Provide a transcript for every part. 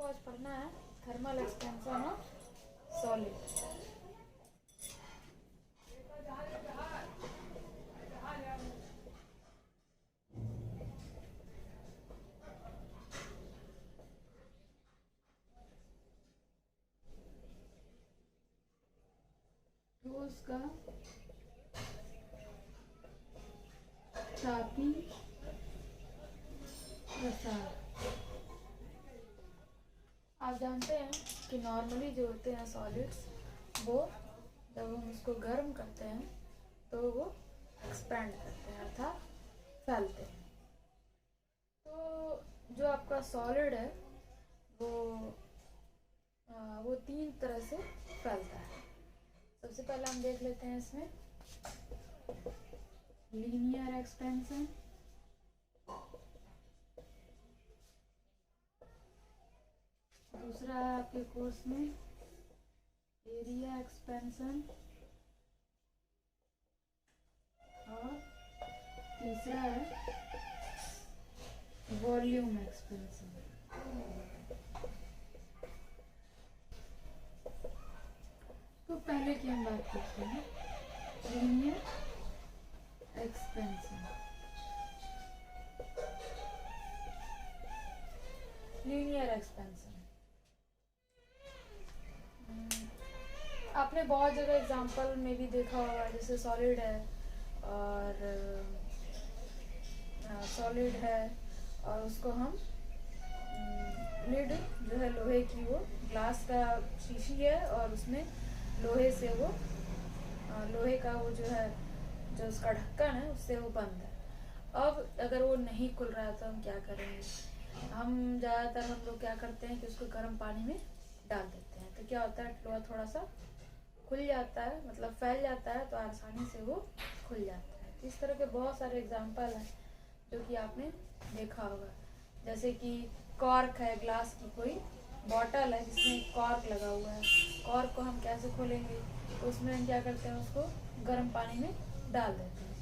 को आज पढ़ना है थर्मल एक्सपेंशन ऑफ सॉलिड। ठोस का तापी प्रसार। आप जानते हैं कि नॉर्मली जो होते हैं सॉलिड्स, वो जब हम उसको गर्म करते हैं तो वो एक्सपैंड करते हैं अर्थात फैलते हैं। तो जो आपका सॉलिड है वो तीन तरह से फैलता है। सबसे पहले हम देख लेते हैं इसमें लीनियर एक्सपेंशन, दूसरा है आपके कोर्स में एरिया एक्सपेंशन, और तीसरा है वॉल्यूम एक्सपेंशन। तो पहले की हम बात करते हैं लीनियर एक्सपेंशन। लीनियर एक्सपेंशन आपने बहुत जगह एग्जांपल में भी देखा होगा, जैसे सॉलिड है और उसको हम लिड जो है लोहे की, वो ग्लास का शीशी है और उसमें लोहे से वो लोहे का वो जो है, जो उसका ढक्कन है उससे वो बंद है। अब अगर वो नहीं खुल रहा है तो हम क्या करेंगे? हम ज़्यादातर हम लोग क्या करते हैं कि उसको गर्म पानी में डाल देते हैं, तो क्या होता है लोहा थोड़ा सा खुल जाता है, मतलब फैल जाता है, तो आसानी से वो खुल जाता है। इस तरह के बहुत सारे एग्जाम्पल हैं जो कि आपने देखा होगा, जैसे कि कॉर्क है, ग्लास की कोई बॉटल है जिसमें कॉर्क लगा हुआ है। कॉर्क को हम कैसे खोलेंगे? तो उसमें हम क्या करते हैं, उसको गर्म पानी में डाल देते हैं,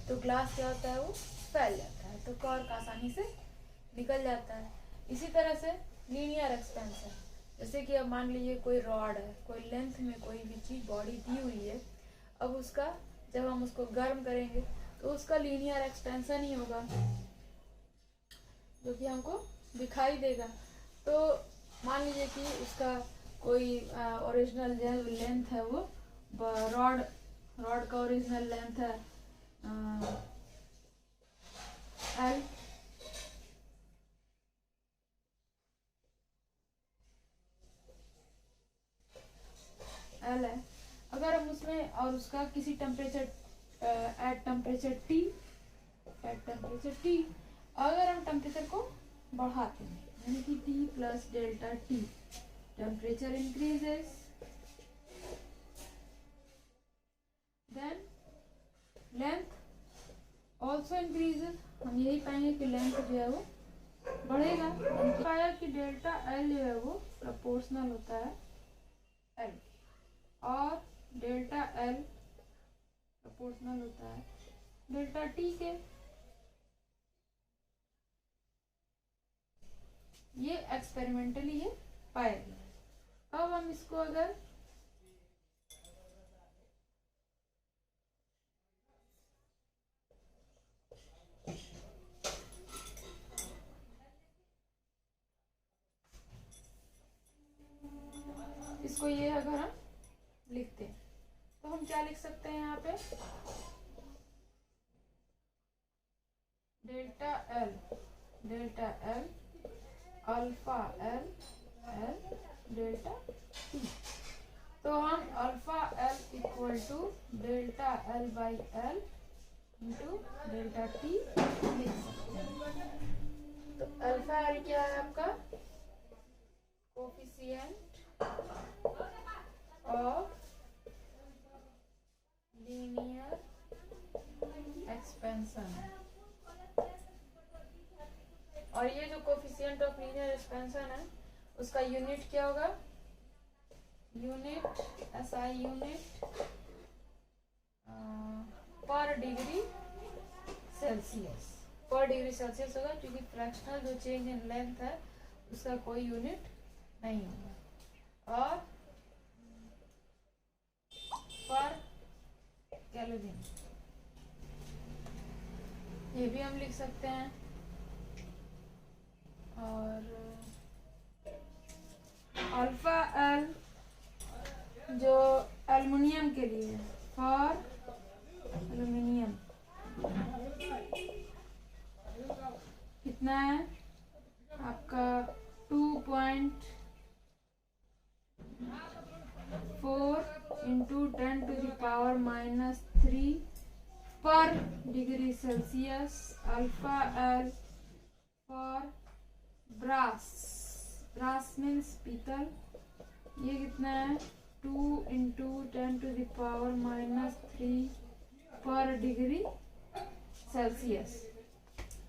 तो ग्लास क्या होता है, वो फैल जाता है, तो कॉर्क आसानी से निकल जाता है। इसी तरह से लीनियर एक्सपेंशन, जैसे कि अब मान लीजिए कोई रॉड है, कोई लेंथ में कोई भी चीज़ बॉडी दी हुई है, अब उसका जब हम उसको गर्म करेंगे तो उसका लीनियर एक्सपेंशन ही होगा, जो कि हमको दिखाई देगा। तो मान लीजिए कि उसका कोई ओरिजिनल लेंथ है, वो रॉड का ओरिजिनल लेंथ है एल है। अगर हम उसमें और उसका किसी टेम्परेचर एट टेम्परेचर टी अगर हम टेम्परेचर को बढ़ाते हैं, यानी कि T plus delta T, temperature increases, then length also increases. हम यही पाएंगे कि लेंथ जो है वो बढ़ेगा। पाया कि डेल्टा एल जो है वो प्रोपोर्शनल होता है एल, और डेल्टा एल प्रोपोर्शनल होता है डेल्टा टी के। ये एक्सपेरिमेंटली ये पाया गया है। अब हम इसको अगर ये अगर हम लिखते हैं तो हम क्या लिख सकते हैं यहाँ पे? Delta L alpha L delta T. तो हम alpha L equal to delta L by L into delta T लिख सकते हैं। तो अल्फा एल क्या है आपका? कोफिशिएंट ऑफ लीनियर एक्सपेंशन, और ये जो कोफिशिएंट ऑफ लीनियर एक्सपेंशन है उसका यूनिट क्या होगा? यूनिट एसआई यूनिट पर डिग्री सेल्सियस होगा, क्योंकि फ्रैक्शनल जो चेंज इन लेंथ है उसका कोई यूनिट नहीं होगा। और पर केल्विन ये भी हम लिख सकते हैं। और अल्फा एल जो एल्युमिनियम के लिए, फॉर एल्युमिनियम कितना है आपका 2.4 इंटू 10⁻³ पर degree Celsius. Alpha L for brass, brass means पीतल, ये कितना है 2 इंटू 10⁻³ पर डिग्री सेल्सियस।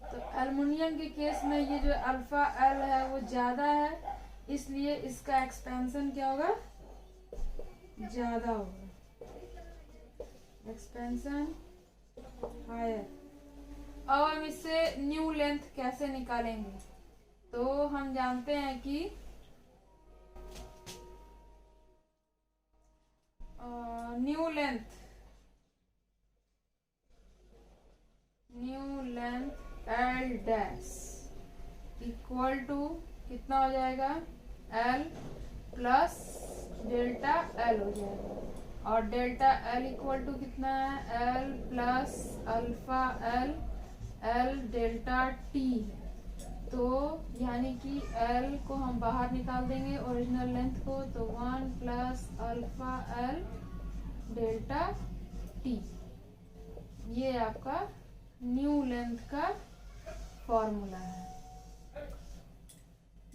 तो एल्युमिनियम के केस में ये जो अल्फा एल है वो ज़्यादा है, इसलिए इसका एक्सपेंशन क्या होगा, ज़्यादा होगा, एक्सपेंशन हायर। अब हम इससे न्यू लेंथ कैसे निकालेंगे, तो हम जानते हैं कि new length L dash equal to कितना हो जाएगा, एल प्लस डेल्टा एल हो जाएगा। और डेल्टा एल इक्वल टू कितना है, L plus alpha L, L delta T. तो यानी कि एल को हम बाहर निकाल देंगे ओरिजिनल लेंथ को, तो 1 plus alpha L delta T, ये आपका न्यू लेंथ का फॉर्मूला है।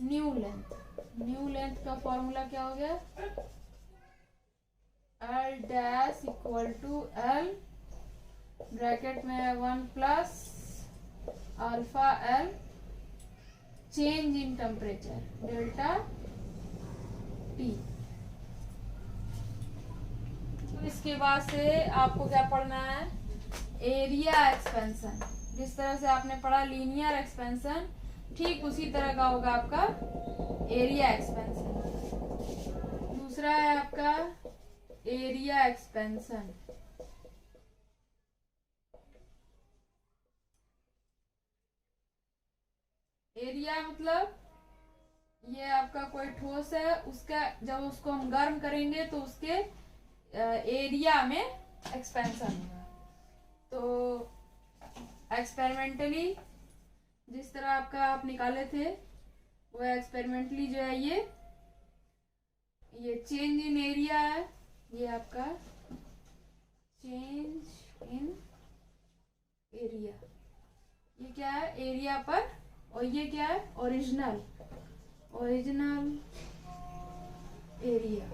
न्यू लेंथ का फॉर्मूला क्या हो गया, L dash equal to L bracket में 1 plus alpha L change in temperature delta T. तो इसके बाद से आपको क्या पढ़ना है, एरिया एक्सपेंशन। जिस तरह से आपने पढ़ा लीनियर एक्सपेंशन, ठीक उसी तरह का होगा आपका एरिया एक्सपेंशन। दूसरा है आपका एरिया एक्सपेंशन। एरिया मतलब ये आपका कोई ठोस है, उसका जब उसको हम गर्म करेंगे तो उसके एरिया में एक्सपेंशन होगा। तो एक्सपेरिमेंटली जिस तरह आपका आप निकाले थे, वो एक्सपेरिमेंटली जो है ये चेंज इन एरिया है, ये आपका चेंज इन एरिया, ये क्या है एरिया पर, और ये क्या है ओरिजिनल एरिया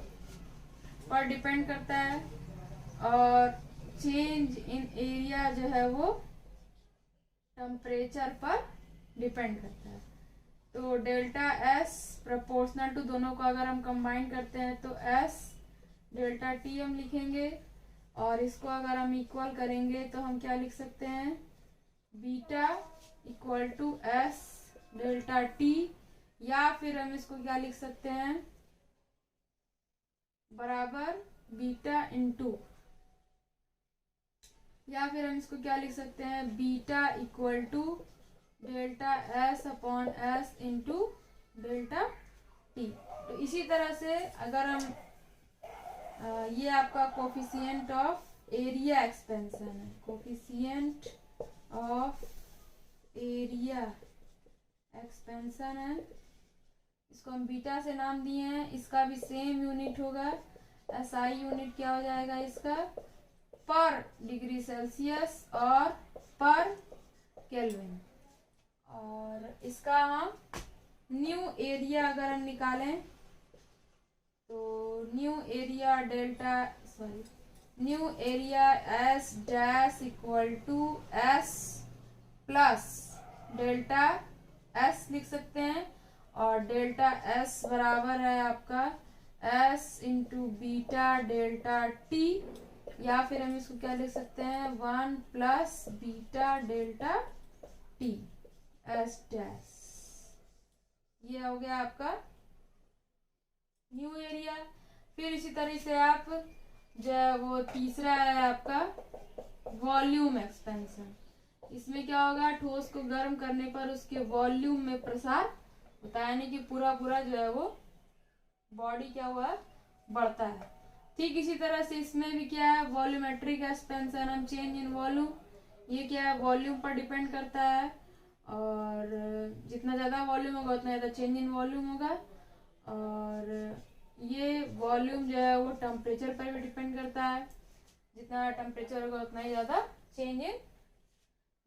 पर डिपेंड करता है। और चेंज इन एरिया जो है वो टेम्परेचर पर डिपेंड करता है। तो डेल्टा एस प्रोपोर्शनल टू दोनों को अगर हम कंबाइन करते हैं तो एस डेल्टा टी हम लिखेंगे, और इसको अगर हम इक्वल करेंगे तो हम क्या लिख सकते हैं, beta equal to S delta T, या फिर हम इसको क्या लिख सकते हैं, बराबर बीटा इंटू, या फिर हम इसको क्या लिख सकते हैं, beta equal to delta S upon S into delta T. तो इसी तरह से अगर हम ये आपका कोफिशिएंट ऑफ एरिया एक्सपेंशन है, कोफिशिएंट ऑफ एरिया एक्सपेंशन है, इसको हम बीटा से नाम दिए हैं। इसका भी सेम यूनिट होगा, एसआई यूनिट क्या हो जाएगा इसका, पर डिग्री सेल्सियस और पर केल्विन। और इसका हम न्यू एरिया अगर हम निकालें तो new area S dash equal to S plus delta S लिख सकते हैं, और डेल्टा एस बराबर है आपका S into beta delta T, या फिर हम इसको क्या लिख सकते हैं, 1 plus beta delta T S dash. ये हो गया आपका न्यू एरिया। फिर इसी तरह से आप जो है वो तीसरा है आपका वॉल्यूम एक्सपेंशन। इसमें क्या होगा, ठोस को गर्म करने पर उसके वॉल्यूम में प्रसार होता है, यानी कि पूरा पूरा जो है वो बॉडी क्या हुआ है, बढ़ता है। ठीक इसी तरह से इसमें भी क्या है, वॉल्यूमेट्रिक एक्सपेंशन, हम चेंज इन वॉल्यूम, ये क्या है वॉल्यूम पर डिपेंड करता है, और जितना ज़्यादा वॉल्यूम होगा उतना ज़्यादा चेंज इन वॉल्यूम होगा। और ये वॉल्यूम जो है वो टेम्परेचर पर भी डिपेंड करता है, जितना टेम्परेचर होगा उतना ही ज़्यादा चेंज इन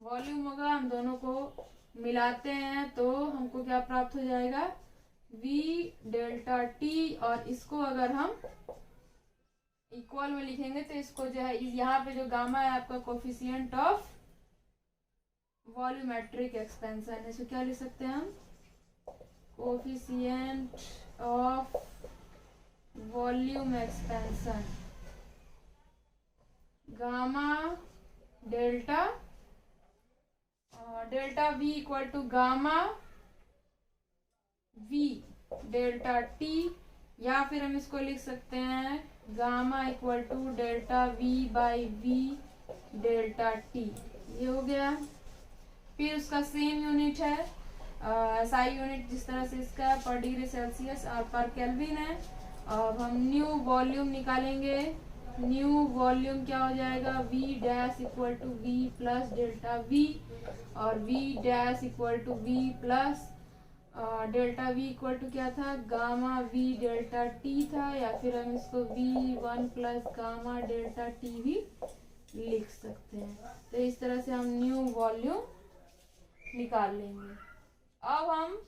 वॉल्यूम होगा। हम दोनों को मिलाते हैं तो हमको क्या प्राप्त हो जाएगा, V डेल्टा टी, और इसको अगर हम इक्वल में लिखेंगे तो इसको जो है यहाँ पे जो गामा है आपका कोफिशिएंट ऑफ वॉल्यूमेट्रिक एक्सपेंशन है, इसको क्या लिख सकते हैं हम, coefficient of volume expansion gamma delta, delta V equal to gamma V delta T, या फिर हम इसको लिख सकते हैं gamma equal to delta V by V delta T। ये हो गया। फिर उसका सेम यूनिट है, SI यूनिट जिस तरह से इसका पर डिग्री सेल्सियस और पर केल्विन है। अब हम न्यू वॉल्यूम निकालेंगे। न्यू वॉल्यूम क्या हो जाएगा, V dash equal to V plus delta V, और V dash equal to V plus delta V equal to क्या था, गामा V डेल्टा T था, या फिर हम इसको V1 plus gamma delta T भी लिख सकते हैं। तो इस तरह से हम न्यू वॉल्यूम निकाल लेंगे। अब हम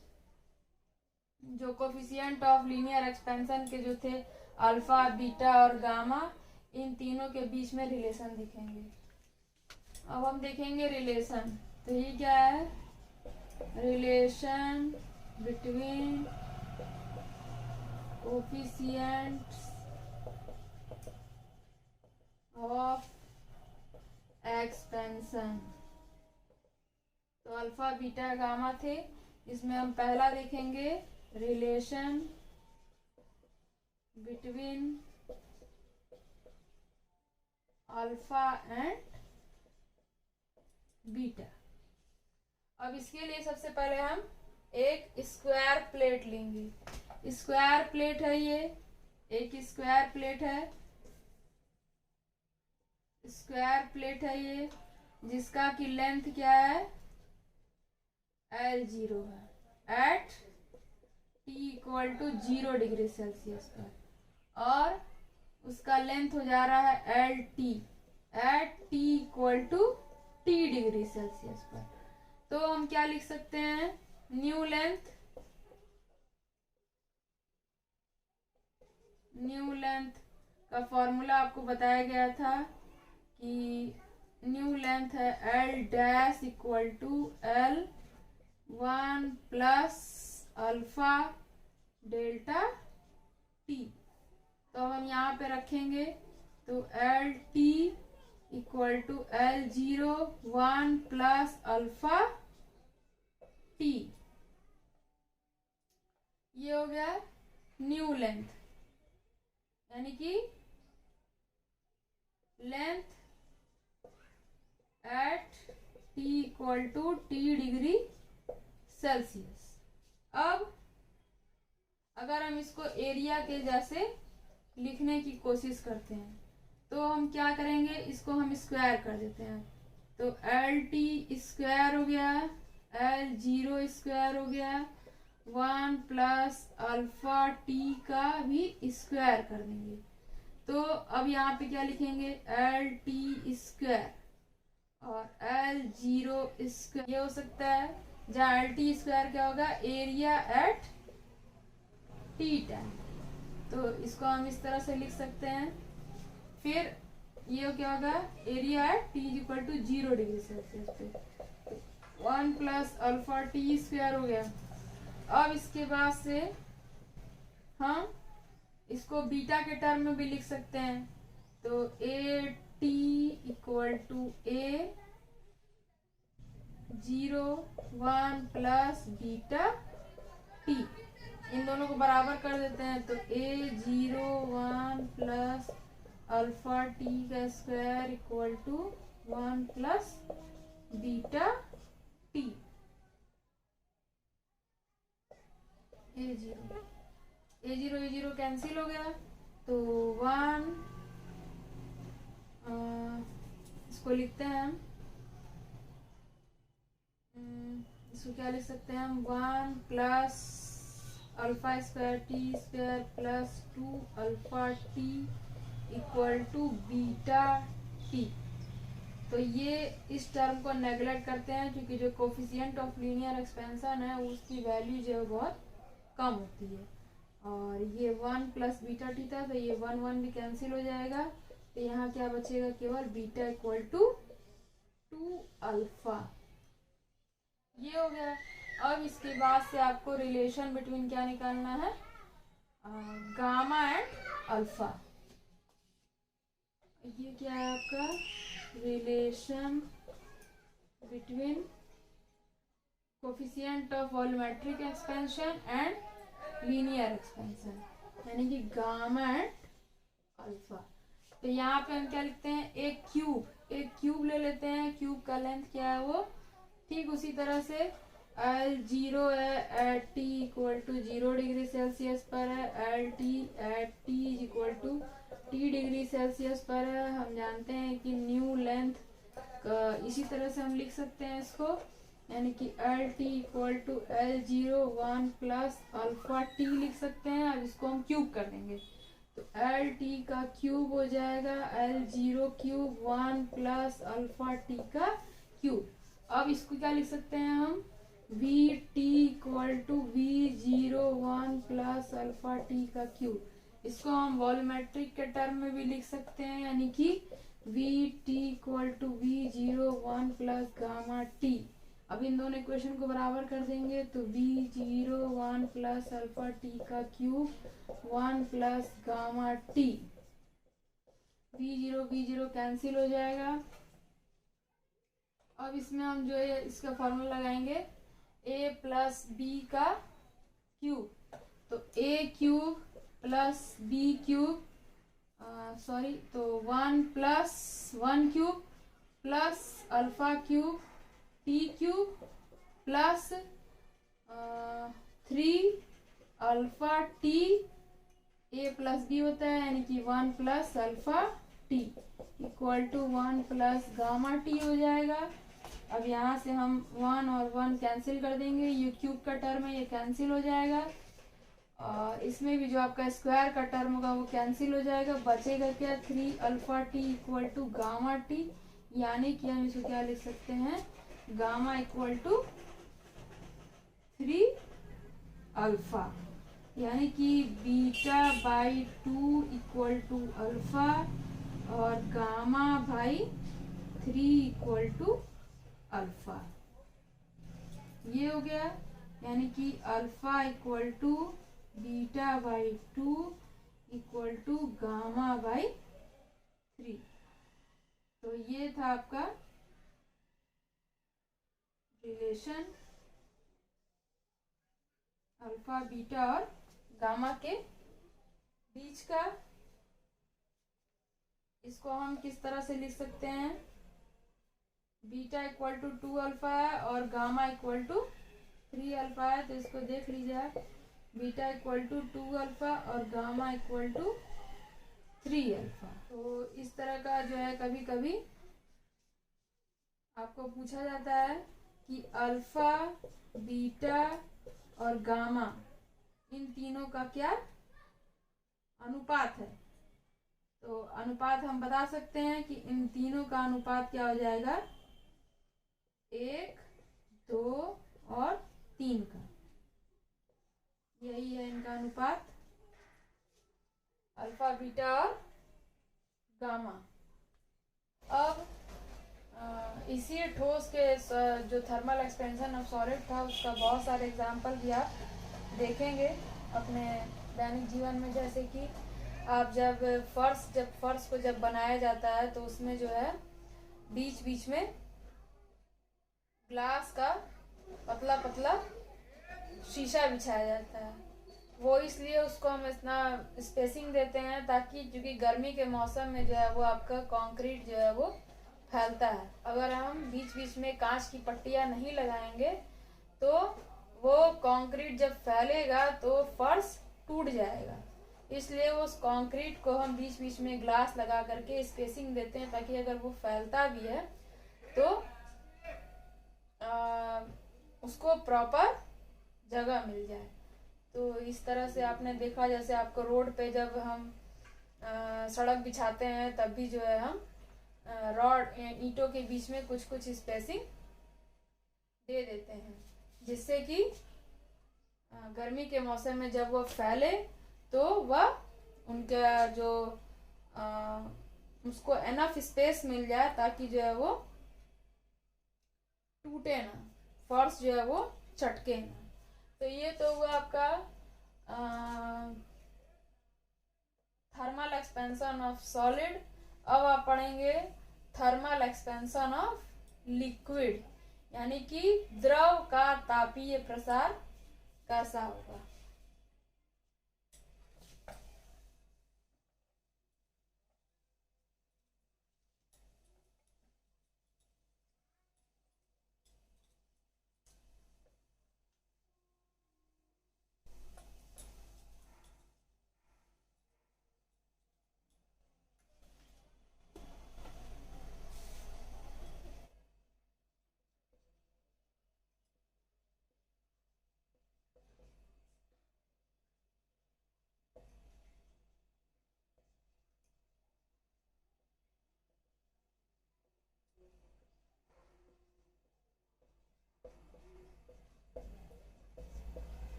जो कोफिशिएंट ऑफ लीनियर एक्सपेंशन के जो थे अल्फा, बीटा और गामा, इन तीनों के बीच में रिलेशन दिखेंगे। अब हम देखेंगे रिलेशन, तो ये क्या है, relation between coefficients of expansion. तो अल्फा, बीटा, गामा थे, इसमें हम पहला देखेंगे relation between alpha and beta. अब इसके लिए सबसे पहले हम एक स्क्वायर प्लेट लेंगे। स्क्वायर प्लेट है ये, एक स्क्वायर प्लेट है, स्क्वायर प्लेट है ये, जिसका की लेंथ क्या है, L0 है, at T equal to 0 degree Celsius पर, और उसका लेंथ हो जा रहा है LT at T equal to T degree Celsius पर। तो हम क्या लिख सकते हैं, न्यू लेंथ, न्यू लेंथ का फॉर्मूला आपको बताया गया था कि न्यू लेंथ है L dash equal to L1 plus alpha delta T। तो हम यहाँ पे रखेंगे तो LT equal to L0 1 plus alpha T। ये हो गया न्यू लेंथ, यानी कि length at T equal to T degree Celsius. अब अगर हम इसको एरिया के जैसे लिखने की कोशिश करते हैं तो हम क्या करेंगे, इसको हम स्क्वायर कर देते हैं। तो LT स्क्वायर हो गया, L0 स्क्वायर हो गया, 1 प्लस अल्फा T का भी स्क्वायर कर देंगे। तो अब यहाँ पे क्या लिखेंगे, LT स्क्वायर और L0 स्क्वायर। ये हो सकता है जहाँ LT स्क्वायर क्या होगा, एरिया एट T टाइम। तो इसको हम इस तरह से लिख सकते हैं। फिर ये क्या होगा, area at T equal to 0 degree Celsius पे, 1 प्लस अल्फा T स्क्वायर हो गया। अब इसके बाद से हम इसको बीटा के टर्म में भी लिख सकते हैं। तो AT equal to A 0 1 plus beta T। इन दोनों को बराबर कर देते हैं तो A01 प्लस अल्फा टी का square equal to 1 plus beta T. A0 cancel हो गया तो 1, इसको लिखते हैं हम, इसको क्या लिख सकते हैं हम, 1 plus alpha square T square plus 2 alpha T equal to beta T. तो ये इस टर्म को नेगलेक्ट करते हैं क्योंकि जो कोफिशिएंट ऑफ लीनियर एक्सपेंशन है उसकी वैल्यू जो है बहुत कम होती है। और ये 1 प्लस बीटा टी था तो ये 1 भी कैंसिल हो जाएगा तो यहाँ क्या बचेगा, केवल बीटा इक्वल टू 2 अल्फा। ये हो गया। अब इसके बाद से आपको रिलेशन बिटवीन क्या निकालना है, गामा एंड अल्फा। ये क्या है आपका, relation between coefficient of volumetric expansion and linear expansion, यानी कि गामा एंड अल्फा। तो यहाँ पे हम क्या लिखते हैं, एक क्यूब ले लेते हैं। क्यूब का लेंथ क्या है वो, ठीक उसी तरह से L0 है at T equal to 0 degree Celsius पर है, LT at T equal to T degree Celsius पर है। हम जानते हैं कि न्यू लेंथ इसी तरह से हम लिख सकते हैं इसको, यानी कि LT equal to L01 plus alpha T लिख सकते हैं। अब इसको हम क्यूब कर देंगे तो LT का क्यूब हो जाएगा L0 cube 1 plus alpha T का क्यूब। अब इसको क्या लिख सकते हैं हम, VT equal to V01 plus alpha T का क्यूब। इसको हम वॉल्यूमेट्रिक के टर्म में भी लिख सकते हैं, यानी कि VT equal to V01 plus gamma T. अब इन दोनों इक्वेशन को बराबर कर देंगे तो V01 प्लस अल्फा टी का cube 1 plus gamma T. V0 cancel हो जाएगा। अब इसमें हम जो है इसका फॉर्मूला लगाएंगे a प्लस बी का क्यूब। तो a cube plus b cube, तो 1 plus 1 cube plus alpha cube t cube plus 3 alpha t। a plus b होता है यानी कि 1 plus alpha t equal to 1 plus gamma t हो जाएगा। अब यहाँ से हम 1 और 1 कैंसिल कर देंगे, ये क्यूब का टर्म है ये कैंसिल हो जाएगा और इसमें भी जो आपका स्क्वायर का टर्म होगा वो कैंसिल हो जाएगा। बचेगा क्या, 3 alpha T equal to gamma T, यानी कि हम इसको क्या लिख सकते हैं, गामा इक्वल टू 3 अल्फा, यानी कि beta by 2 equal to alpha और gamma by 3 equal to alpha. ये हो गया, यानी कि alpha equal to beta by 2 equal to gamma by 3। तो ये था आपका रिलेशन अल्फा बीटा और गामा के बीच का। इसको हम किस तरह से लिख सकते हैं, बीटा इक्वल टू 2 अल्फा है और गामा इक्वल टू 3 अल्फा है। तो इसको देख लीजिए आप, बीटा इक्वल टू 2 अल्फा और गामा इक्वल टू 3 अल्फा। तो इस तरह का जो है कभी कभी आपको पूछा जाता है कि अल्फा बीटा और गामा इन तीनों का क्या अनुपात है। तो अनुपात हम बता सकते हैं कि इन तीनों का अनुपात क्या हो जाएगा, 1, 2 और 3 का, यही है इनका अनुपात, अल्फा बीटा और गामा। अब इसी ठोस के जो थर्मल एक्सपेंशन ऑफ सॉलिड था उसका बहुत सारे एग्जाम्पल भी आप देखेंगे अपने दैनिक जीवन में। जैसे कि आप जब फर्श को जब बनाया जाता है तो उसमें जो है बीच बीच में ग्लास का पतला पतला शीशा बिछाया जाता है। वो इसलिए उसको हम इतना स्पेसिंग देते हैं ताकि, क्योंकि गर्मी के मौसम में जो है वो आपका कंक्रीट जो है वो फैलता है। अगर हम बीच बीच में कांच की पट्टियां नहीं लगाएंगे तो वो कंक्रीट जब फैलेगा तो फर्श टूट जाएगा। इसलिए उस कंक्रीट को हम बीच बीच में ग्लास लगा करके स्पेसिंग देते हैं ताकि अगर वो फैलता भी है तो उसको प्रॉपर जगह मिल जाए। तो इस तरह से आपने देखा, जैसे आपको रोड पे जब हम सड़क बिछाते हैं तब भी जो है हम रॉड ईंटों के बीच में कुछ कुछ स्पेसिंग दे देते हैं, जिससे कि गर्मी के मौसम में जब वो फैले तो वह उनका जो उसको एनफ स्पेस मिल जाए ताकि जो है वो टूटे ना, फर्श जो है वो चटके ना। तो ये तो हुआ आपका थर्मल एक्सपेंशन ऑफ सॉलिड। अब आप पढ़ेंगे थर्मल एक्सपेंशन ऑफ लिक्विड, यानी कि द्रव का तापीय प्रसार कैसा होगा।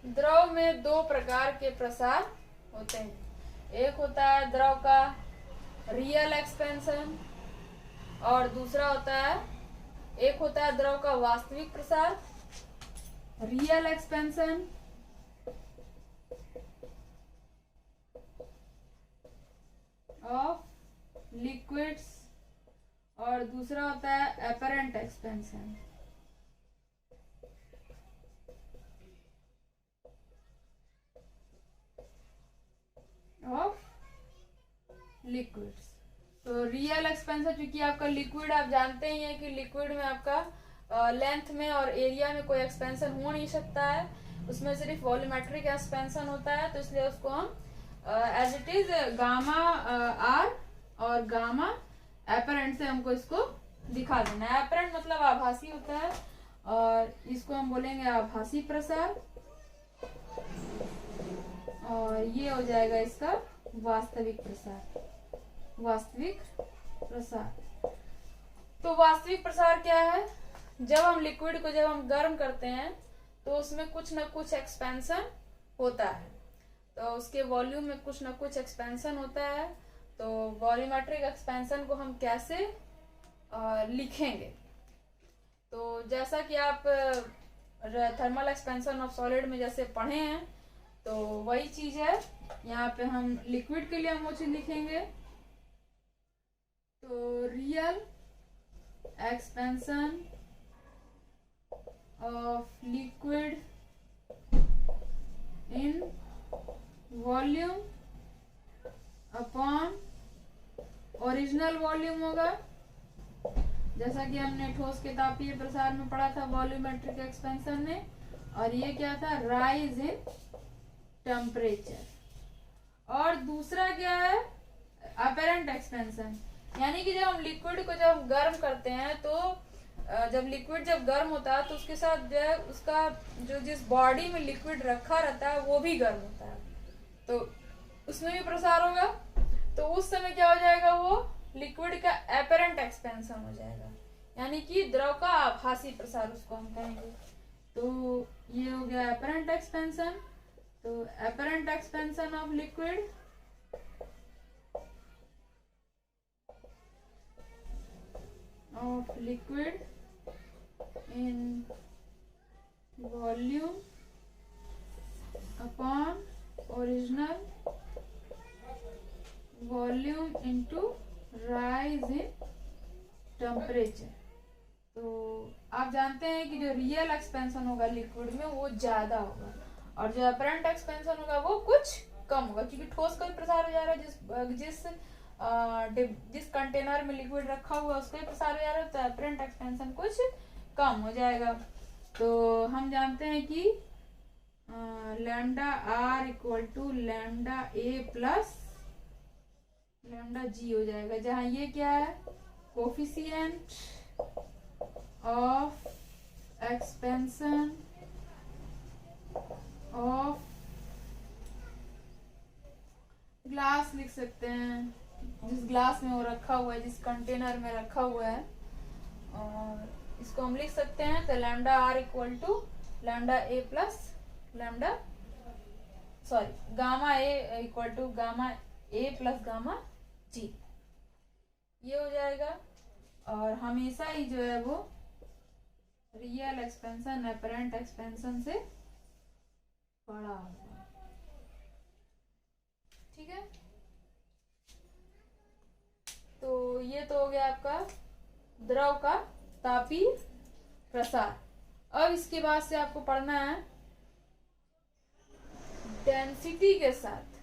द्रव में दो प्रकार के प्रसार होते हैं। एक होता है द्रव का रियल एक्सपेंशन और दूसरा होता है, एक होता है द्रव का वास्तविक प्रसार, रियल एक्सपेंशन, ऑफ लिक्विड्स, और दूसरा होता है एपरेंट एक्सपेंशन ऑफ लिक्विड्स। तो रियल एक्सपेंशन, क्योंकि आपका लिक्विड आप जानते ही हैं कि लिक्विड में आपका लेंथ में और एरिया में कोई एक्सपेंशन हो नहीं सकता है, उसमें सिर्फ वॉल्यूमेट्रिक एक्सपेंशन होता है। तो इसलिए उसको हम as it is gamma R और गामा एपरेंट से हमको इसको दिखा देना है। एपरेंट मतलब आभासी होता है और इसको हम बोलेंगे आभासी प्रसार, और ये हो जाएगा इसका वास्तविक प्रसार। वास्तविक प्रसार, तो वास्तविक प्रसार क्या है? जब हम लिक्विड को जब हम गर्म करते हैं तो उसमें कुछ ना कुछ एक्सपेंशन होता है, तो उसके वॉल्यूम में कुछ ना कुछ एक्सपेंशन होता है। तो वॉल्यूमेट्रिक एक्सपेंशन को हम कैसे लिखेंगे? तो जैसा कि आप थर्मल एक्सपेंशन ऑफ सॉलिड में जैसे पढ़े हैं तो वही चीज है, यहाँ पे हम लिक्विड के लिए हम वो चीज लिखेंगे। तो real expansion of liquid in volume upon original volume होगा, जैसा कि हमने ठोस के तापीय प्रसार में पढ़ा था वॉल्यूमेट्रिक एक्सपेंशन में। और ये क्या था? Rise in temperature. और दूसरा क्या है? अपेरेंट एक्सपेंशन, यानी कि जब हम लिक्विड को जब गर्म करते हैं तो जब लिक्विड जब गर्म होता है तो उसके साथ जो है उसका जो जिस बॉडी में लिक्विड रखा रहता है वो भी गर्म होता है, तो उसमें भी प्रसार होगा। तो उस समय क्या हो जाएगा? वो लिक्विड का एपरेंट एक्सपेंशन हो जाएगा, यानी कि द्रव का आभासी प्रसार उसको हम कहेंगे। तो ये हो गया एपरेंट एक्सपेंशन। तो apparent expansion of liquid in volume upon original volume into rise in temperature। तो आप जानते हैं कि जो रियल एक्सपेंशन होगा लिक्विड में वो ज़्यादा होगा और जो अपरेंट एक्सपेंशन होगा वो कुछ कम होगा, क्योंकि ठोस का भी प्रसार हो जा रहा है, जिस कंटेनर में लिक्विड रखा हुआ है उसका भी प्रसार हो जा रहा है, तो अपरेंट एक्सपेंशन कुछ कम हो जाएगा। तो हम जानते हैं कि lambda R equal to lambda A plus lambda G हो जाएगा, जहाँ ये क्या है, coefficient of expansion of glass लिख सकते हैं, जिस ग्लास में वो रखा हुआ है, जिस कंटेनर में रखा हुआ है, और इसको हम लिख सकते हैं तो lambda R equal to lambda A plus lambda gamma A equal to gamma A plus gamma G, ये हो जाएगा। और हमेशा ही जो है वो रियल एक्सपेंशन अपरेंट एक्सपेंशन से बड़ा होगा, ठीक है। तो ये तो हो गया आपका द्रव का तापीय प्रसार। अब इसके बाद से आपको पढ़ना है डेंसिटी के साथ,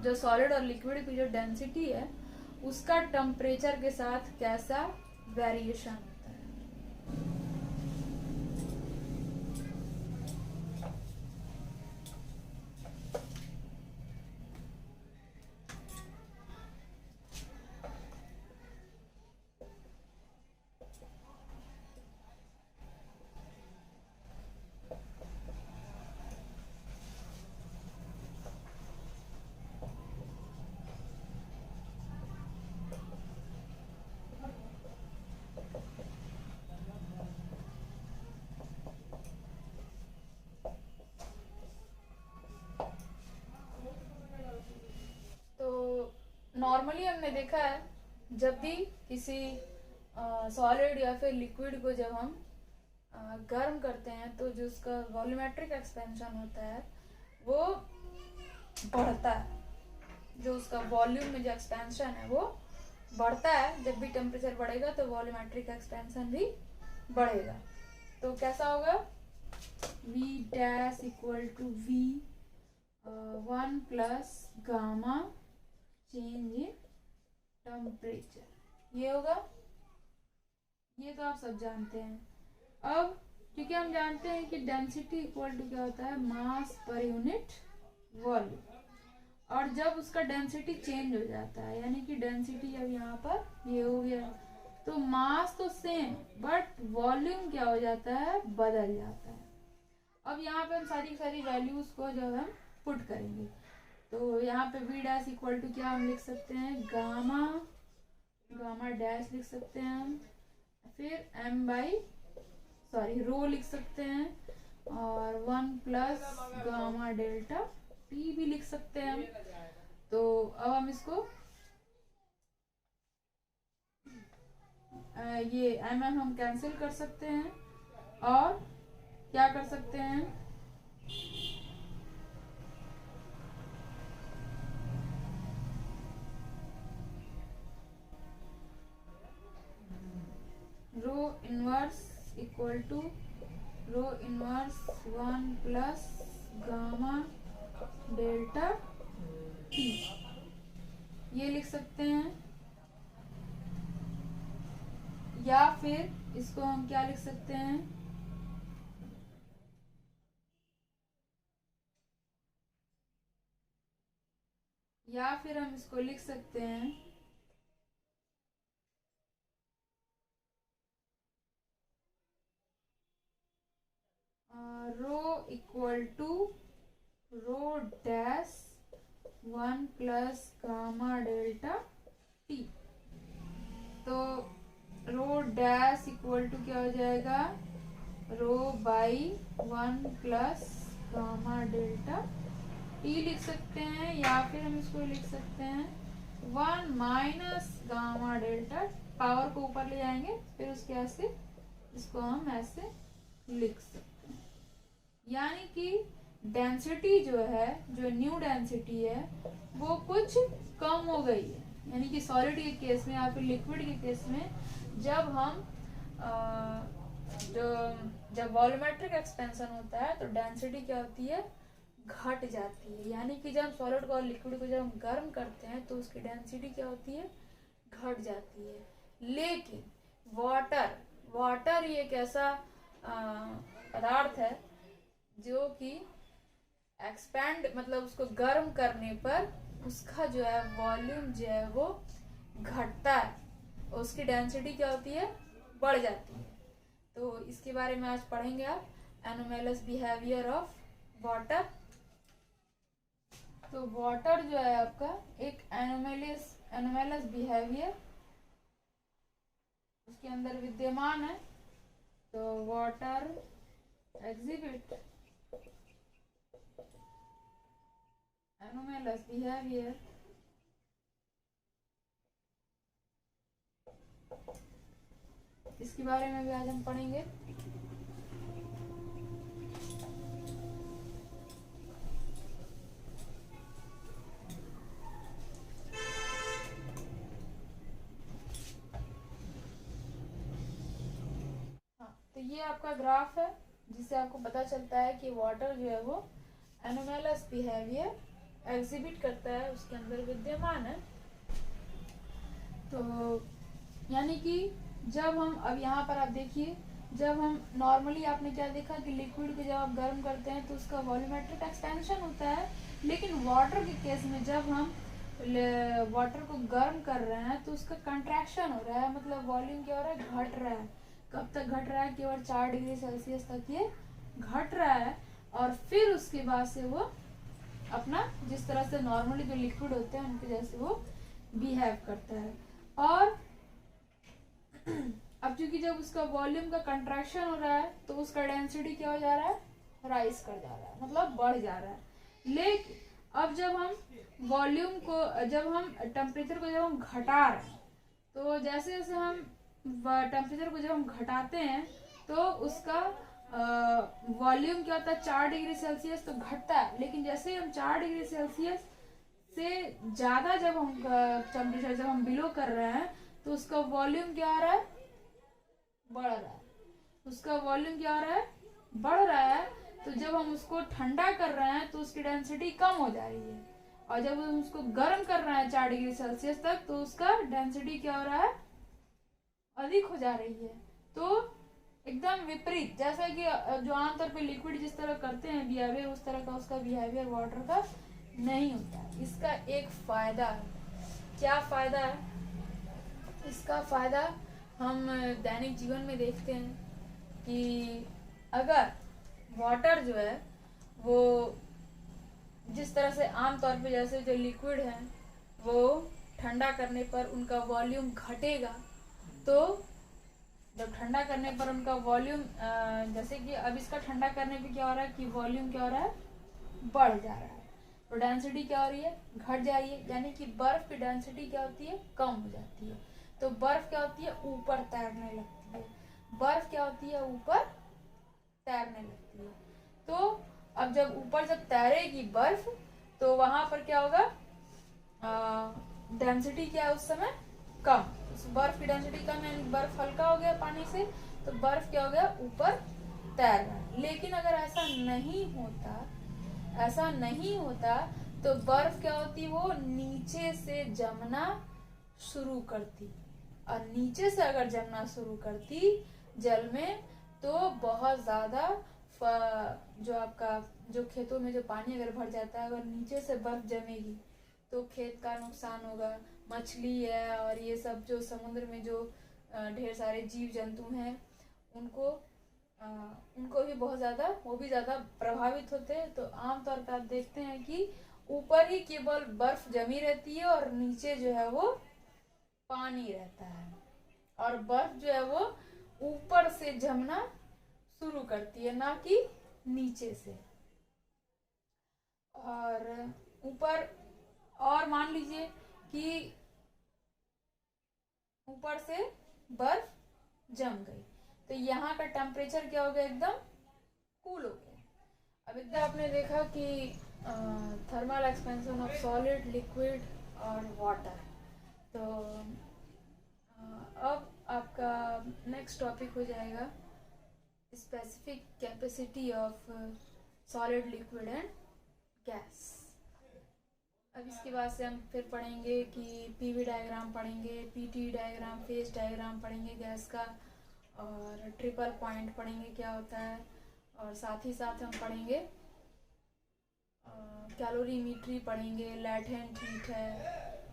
जो सॉलिड और लिक्विड की जो डेंसिटी है उसका टेम्परेचर के साथ कैसा वेरिएशन होता है। नॉर्मली हमने देखा है जब भी किसी सॉलिड या फिर लिक्विड को जब हम गर्म करते हैं तो जो उसका वॉल्यूमेट्रिक एक्सपेंशन होता है वो बढ़ता है, जो उसका वॉल्यूम में जो एक्सपेंशन है वो बढ़ता है। जब भी टेम्परेचर बढ़ेगा तो वॉल्यूमेट्रिक एक्सपेंशन भी बढ़ेगा। तो कैसा होगा, V dash equal to V 1 plus gamma change in temperature, ये होगा। ये तो आप सब जानते हैं। अब क्योंकि हम जानते हैं कि डेंसिटी इक्वल टू क्या होता है, मास पर यूनिट वॉल्यूम, और जब उसका डेंसिटी चेंज हो जाता है, यानी कि डेंसिटी अब यहाँ पर ये हो गया, तो मास तो सेम बट वॉल्यूम क्या हो जाता है, बदल जाता है। अब यहाँ पे हम सारी वैल्यूज को जब हम पुट करेंगे तो यहाँ पे V डैश इक्वल टू क्या हम लिख सकते हैं, गामा डैश लिख सकते हैं हम, फिर रो लिख सकते हैं, और 1 प्लस गामा डेल्टा T भी लिख सकते हैं हम। तो अब हम इसको ये हम कैंसिल कर सकते हैं और क्या कर सकते हैं, rho inverse equal to rho inverse 1 plus gamma delta T, ये लिख सकते हैं। या फिर इसको हम क्या लिख सकते हैं, या फिर हम इसको लिख सकते हैं rho equal to rho dash 1 plus gamma delta T। तो रो डैश इक्वल टू क्या हो जाएगा, rho by 1 plus gamma delta T लिख सकते हैं, या फिर हम इसको लिख सकते हैं 1 माइनस गामा डेल्टा, पावर को ऊपर ले जाएंगे फिर उसके ऐसे इसको हम ऐसे लिख सकते हैं। यानी कि डेंसिटी जो है, जो न्यू डेंसिटी है वो कुछ कम हो गई है, यानी कि सॉलिड के केस में या फिर लिक्विड के केस में जब हम जो जब वॉल्यूमेट्रिक एक्सपेंशन होता है तो डेंसिटी क्या होती है, घट जाती है। यानी कि जब सॉलिड को और लिक्विड को जब हम गर्म करते हैं तो उसकी डेंसिटी क्या होती है, घट जाती है। लेकिन वाटर ये एक ऐसा पदार्थ है जो कि एक्सपैंड मतलब उसको गर्म करने पर उसका जो है वॉल्यूम जो है वो घटता है, उसकी डेंसिटी क्या होती है, बढ़ जाती है। तो इसके बारे में आज पढ़ेंगे आप, एनोमेलस बिहेवियर ऑफ वाटर। तो वाटर जो है आपका एक एनोमेलस बिहेवियर उसके अंदर विद्यमान है। तो वाटर एग्जिबिट एनोमेलस बिहेवियर इसके बारे में भी आज हम पढ़ेंगे। तो ये आपका ग्राफ है जिससे आपको पता चलता है कि वाटर जो है वो एनोमेलस बिहेवियर एग्जिबिट करता है, उसके अंदर विद्यमान है। तो यानी कि जब हम अब यहाँ पर आप देखिए, जब हम नॉर्मली आपने क्या देखा कि लिक्विड को जब आप गर्म करते हैं तो उसका वॉल्यूमेट्रिक एक्सपेंशन होता है। लेकिन वाटर के केस में जब हम वाटर को गर्म कर रहे हैं तो उसका कंट्रैक्शन हो रहा है, मतलब वॉल्यूम क्या हो रहा है, घट रहा है। कब तक घट रहा है, केवल 4 डिग्री सेल्सियस तक ये घट रहा है। और फिर उसके बाद से वो अपना जिस तरह से नॉर्मली जो लिक्विड होते हैं उनके जैसे वो बिहेव करता है। और अब चूंकि जब उसका वॉल्यूम का कंट्रैक्शन हो रहा है तो उसका डेंसिटी क्या हो जा रहा है, राइज कर जा रहा है, मतलब बढ़ जा रहा है। लेकिन अब जब हम वॉल्यूम को जब हम टेम्परेचर को जब हम घटा रहे हैं तो जैसे जैसे हम टेम्परेचर को जब हम घटाते हैं तो उसका वॉल्यूम क्या होता है, 4 डिग्री सेल्सियस तो घटता है। लेकिन जैसे ही हम 4 डिग्री सेल्सियस से ज़्यादा जब हम टेम्परेचर जब हम बिलो कर रहे हैं तो उसका वॉल्यूम क्या हो रहा है, बढ़ रहा है। उसका वॉल्यूम क्या हो रहा है, बढ़ रहा है। तो जब हम उसको ठंडा कर रहे हैं तो उसकी डेंसिटी कम हो जा रही है, और जब हम उसको गर्म कर रहे हैं 4 डिग्री सेल्सियस तक तो उसका डेंसिटी क्या हो रहा है, अधिक हो जा रही है। तो एकदम विपरीत, जैसा कि जो आमतौर पे लिक्विड जिस तरह करते हैं बिहेवियर, उस तरह का उसका बिहेवियर वाटर का नहीं होता है। इसका एक फायदा है, क्या फायदा है इसका? फायदा हम दैनिक जीवन में देखते हैं कि अगर वाटर जो है वो जिस तरह से आमतौर पे जैसे जो लिक्विड है वो ठंडा करने पर उनका वॉल्यूम घटेगा, तो जब ठंडा करने पर उनका वॉल्यूम जैसे कि अब इसका ठंडा करने पे क्या हो रहा है कि वॉल्यूम क्या हो रहा है, बढ़ जा रहा है। तो डेंसिटी क्या हो रही है, घट जा रही है। यानी कि बर्फ की डेंसिटी क्या होती है, कम हो जाती है। तो बर्फ क्या होती है, ऊपर तैरने लगती है। बर्फ क्या होती है, ऊपर तैरने लगती है। तो अब जब ऊपर जब तैरेगी बर्फ तो वहां पर क्या होगा, डेंसिटी क्या है उस समय कम। बर्फ की डेंसिटी कम है, बर्फ हल्का हो गया पानी से, तो बर्फ क्या हो गया, ऊपर तैर रहा है। लेकिन अगर ऐसा नहीं होता तो बर्फ क्या होती, वो नीचे से जमना शुरू करती। और नीचे से अगर जमना शुरू करती जल में तो बहुत ज्यादा जो आपका जो खेतों में जो पानी अगर भर जाता है, अगर नीचे से बर्फ जमेगी तो खेत का नुकसान होगा। मछली है और ये सब जो समुद्र में जो ढेर सारे जीव जंतु हैं उनको भी बहुत ज़्यादा वो भी ज़्यादा प्रभावित होते हैं। तो आमतौर पर आप देखते हैं कि ऊपर ही केवल बर्फ जमी रहती है और नीचे जो है वो पानी रहता है, और बर्फ जो है वो ऊपर से जमना शुरू करती है, ना कि नीचे से। और ऊपर और मान लीजिए कि ऊपर से बर्फ जम गई तो यहाँ का टेम्परेचर क्या हो गया, एकदम कूल हो गया। अब एकदम आपने देखा कि thermal expansion of solid, liquid और वाटर। तो अब आपका नेक्स्ट नेक्स्ट टॉपिक हो जाएगा specific capacity of solid, liquid and gas. अब इसके बाद से हम फिर पढ़ेंगे कि पीवी डायग्राम पढ़ेंगे, पीटी डायग्राम, फेज डायग्राम पढ़ेंगे गैस का, और ट्रिपल पॉइंट पढ़ेंगे क्या होता है, और साथ ही साथ हम पढ़ेंगे कैलोरीमीट्री पढ़ेंगे, लैटेंट हीट है,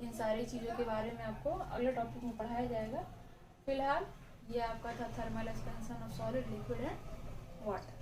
इन सारी चीज़ों के बारे में आपको अगले टॉपिक में पढ़ाया जाएगा। फिलहाल ये आपका था thermal expansion of solid, liquid and water.